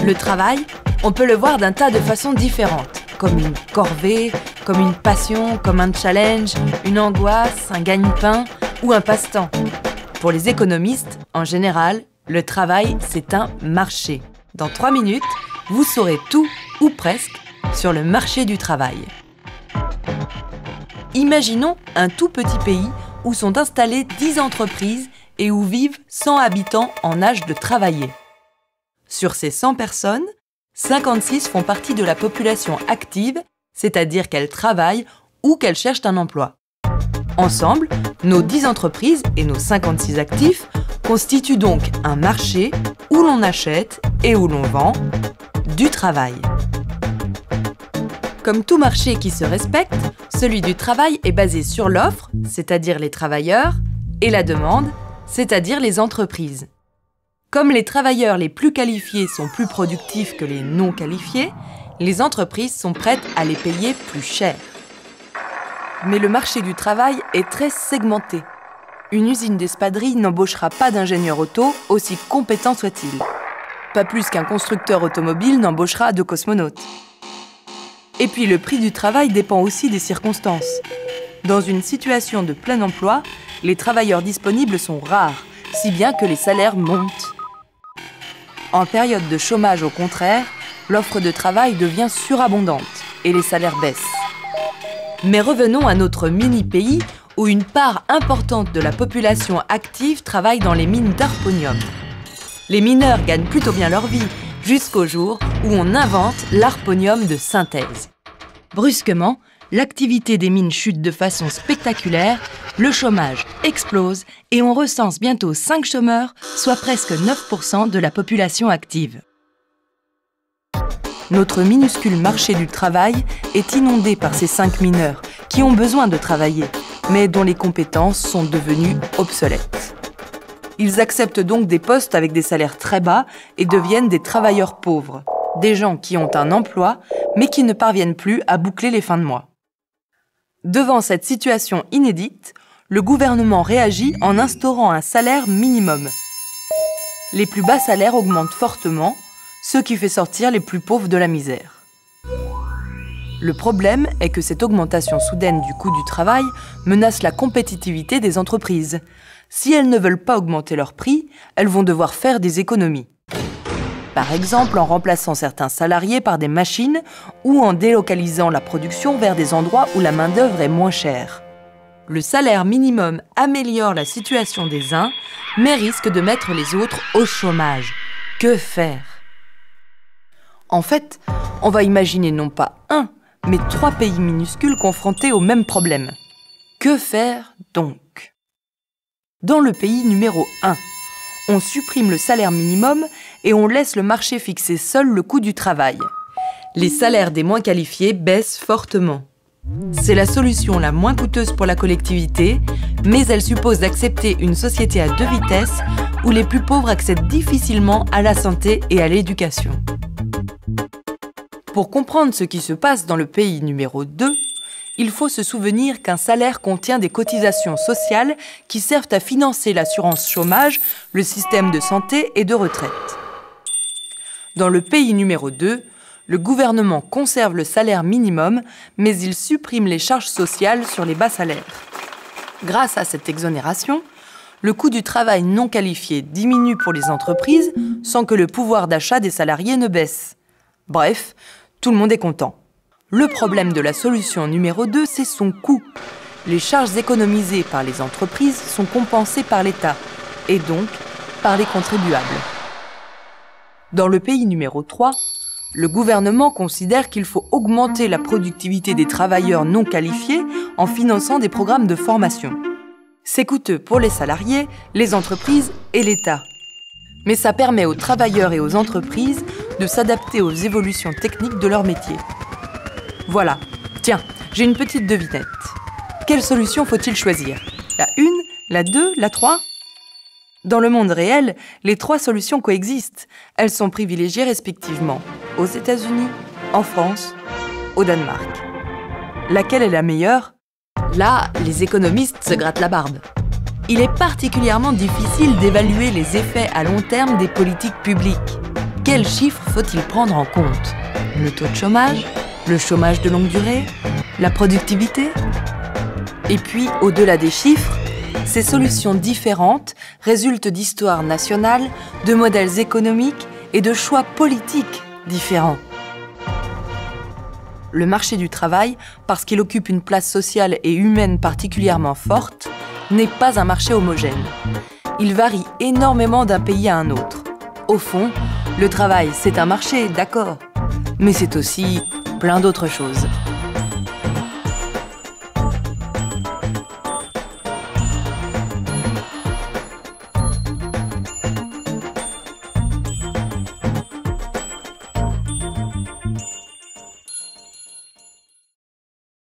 Le travail, on peut le voir d'un tas de façons différentes, comme une corvée, comme une passion, comme un challenge, une angoisse, un gagne-pain ou un passe-temps. Pour les économistes, en général, le travail, c'est un marché. Dans 3 minutes, vous saurez tout, ou presque, sur le marché du travail. Imaginons un tout petit pays où sont installées 10 entreprises et où vivent 100 habitants en âge de travailler. Sur ces 100 personnes, 56 font partie de la population active, c'est-à-dire qu'elles travaillent ou qu'elles cherchent un emploi. Ensemble, nos 10 entreprises et nos 56 actifs constituent donc un marché où l'on achète et où l'on vend du travail. Comme tout marché qui se respecte, celui du travail est basé sur l'offre, c'est-à-dire les travailleurs, et la demande, c'est-à-dire les entreprises. Comme les travailleurs les plus qualifiés sont plus productifs que les non qualifiés, les entreprises sont prêtes à les payer plus cher. Mais le marché du travail est très segmenté. Une usine d'espadrilles n'embauchera pas d'ingénieur auto, aussi compétent soit-il. Pas plus qu'un constructeur automobile n'embauchera de cosmonautes. Et puis le prix du travail dépend aussi des circonstances. Dans une situation de plein emploi, les travailleurs disponibles sont rares, si bien que les salaires montent. En période de chômage, au contraire, l'offre de travail devient surabondante et les salaires baissent. Mais revenons à notre mini-pays où une part importante de la population active travaille dans les mines d'harponium. Les mineurs gagnent plutôt bien leur vie, jusqu'au jour où on invente l'harponium de synthèse. Brusquement, l'activité des mines chute de façon spectaculaire, le chômage explose et on recense bientôt 5 chômeurs, soit presque 9% de la population active. Notre minuscule marché du travail est inondé par ces 5 mineurs qui ont besoin de travailler, mais dont les compétences sont devenues obsolètes. Ils acceptent donc des postes avec des salaires très bas et deviennent des travailleurs pauvres, des gens qui ont un emploi, mais qui ne parviennent plus à boucler les fins de mois. Devant cette situation inédite, le gouvernement réagit en instaurant un salaire minimum. Les plus bas salaires augmentent fortement, ce qui fait sortir les plus pauvres de la misère. Le problème est que cette augmentation soudaine du coût du travail menace la compétitivité des entreprises. Si elles ne veulent pas augmenter leur prix, elles vont devoir faire des économies. Par exemple, en remplaçant certains salariés par des machines ou en délocalisant la production vers des endroits où la main-d'œuvre est moins chère. Le salaire minimum améliore la situation des uns, mais risque de mettre les autres au chômage. Que faire ? En fait, on va imaginer non pas un, mais 3 pays minuscules confrontés au même problème. Que faire donc ? Dans le pays numéro 1, on supprime le salaire minimum et on laisse le marché fixer seul le coût du travail. Les salaires des moins qualifiés baissent fortement. C'est la solution la moins coûteuse pour la collectivité, mais elle suppose d'accepter une société à 2 vitesses où les plus pauvres accèdent difficilement à la santé et à l'éducation. Pour comprendre ce qui se passe dans le pays numéro 2, il faut se souvenir qu'un salaire contient des cotisations sociales qui servent à financer l'assurance chômage, le système de santé et de retraite. Dans le pays numéro 2, le gouvernement conserve le salaire minimum, mais il supprime les charges sociales sur les bas salaires. Grâce à cette exonération, le coût du travail non qualifié diminue pour les entreprises sans que le pouvoir d'achat des salariés ne baisse. Bref, tout le monde est content. Le problème de la solution numéro 2, c'est son coût. Les charges économisées par les entreprises sont compensées par l'État, et donc par les contribuables. Dans le pays numéro 3, le gouvernement considère qu'il faut augmenter la productivité des travailleurs non qualifiés en finançant des programmes de formation. C'est coûteux pour les salariés, les entreprises et l'État. Mais ça permet aux travailleurs et aux entreprises de s'adapter aux évolutions techniques de leur métier. Voilà, tiens, j'ai une petite devinette. Quelle solution faut-il choisir ? La 1, la 2, la 3 ? Dans le monde réel, les 3 solutions coexistent. Elles sont privilégiées respectivement aux États-Unis, en France, au Danemark. Laquelle est la meilleure ? Là, les économistes se grattent la barbe. Il est particulièrement difficile d'évaluer les effets à long terme des politiques publiques. quels chiffres faut-il prendre en compte? Le taux de chômage? Le chômage de longue durée? La productivité? Et puis, au-delà des chiffres, ces solutions différentes résultent d'histoires nationales, de modèles économiques et de choix politiques différents. Le marché du travail, parce qu'il occupe une place sociale et humaine particulièrement forte, n'est pas un marché homogène. Il varie énormément d'un pays à un autre. Au fond, le travail, c'est un marché, d'accord, mais c'est aussi plein d'autres choses.